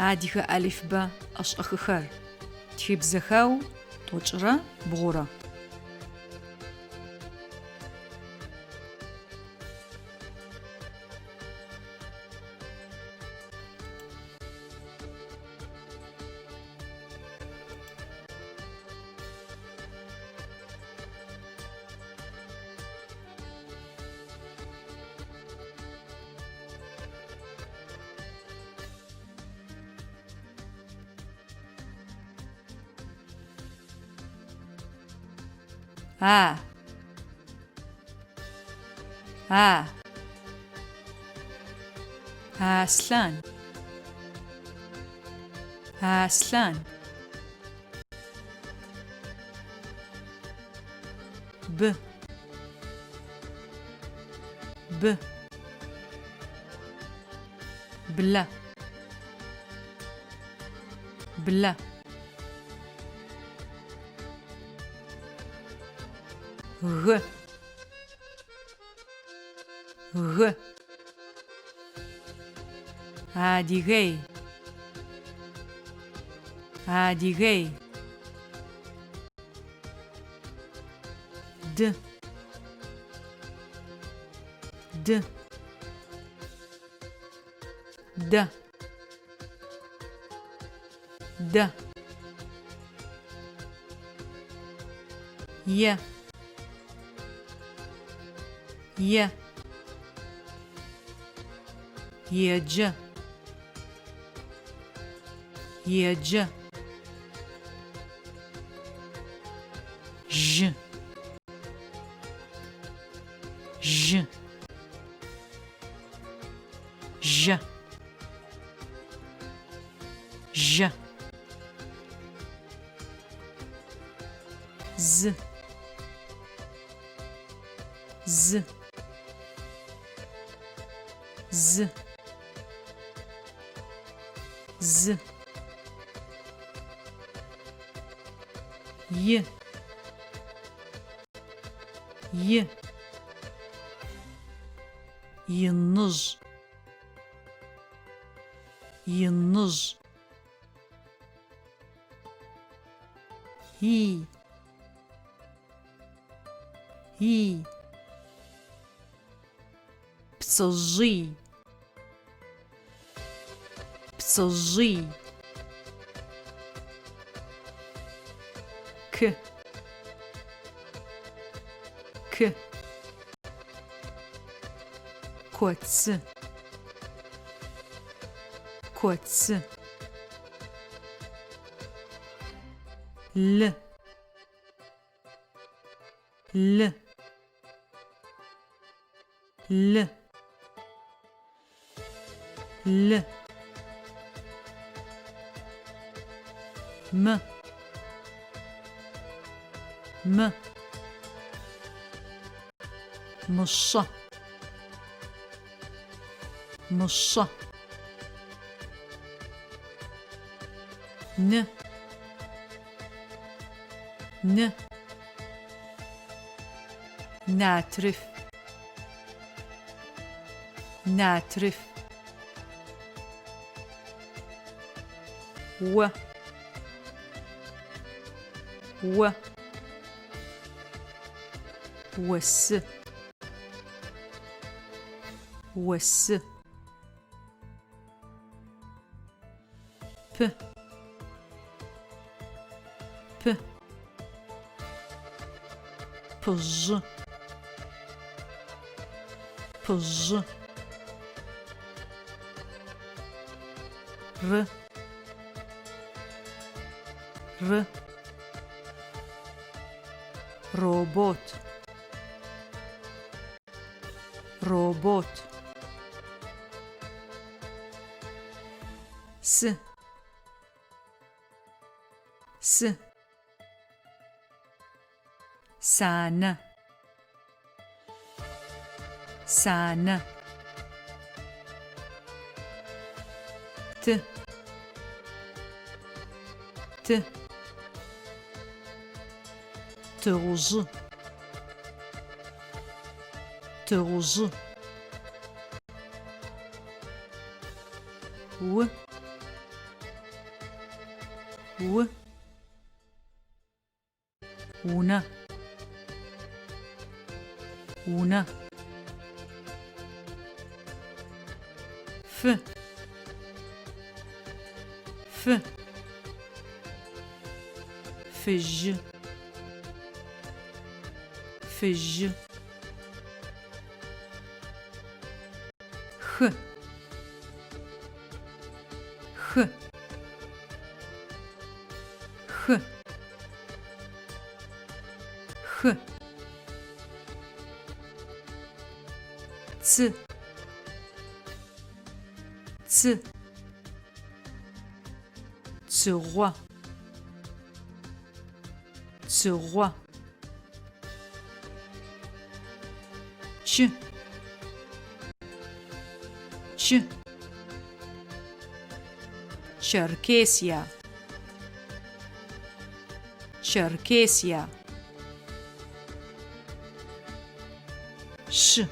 Адыгэ алифбэ ӏэшӏэхыхэр: тхыбзэхэу, тӏокӏырэ, бгъурэ. Аслъан. Аслъан. Б. Бла. Г. Адыгей. Д. Е. Еджэ. Ж. З. Й. Йынныж. Hi. Пцэжъый. К. Коцы. Л. М. Мыша. Н. Натриф. В. Осы. П. Пыжы. Р. Робот. С. Сана. Т. Тыгъужъы. В. و ونا ونا ف ف فج فج خ خ خ خ ц ц црoi црoi ч ч Черкесия Черкесия ш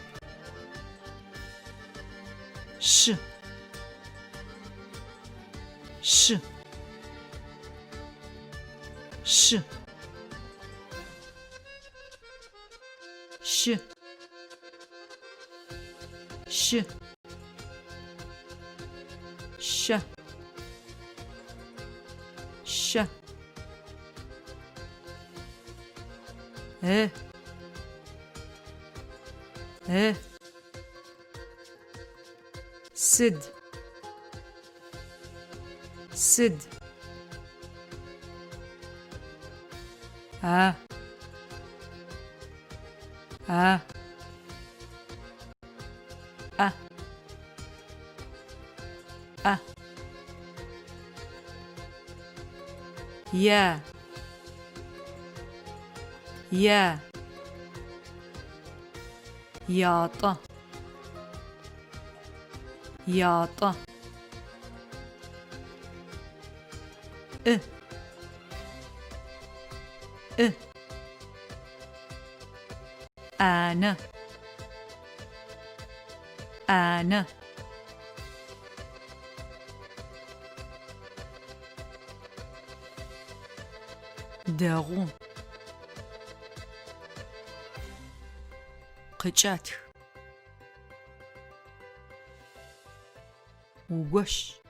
ш ш ш ш ш ш ш سد سد ا ا ا ا يا يا ياطا ياطا أنا أنا داغو قجات وغش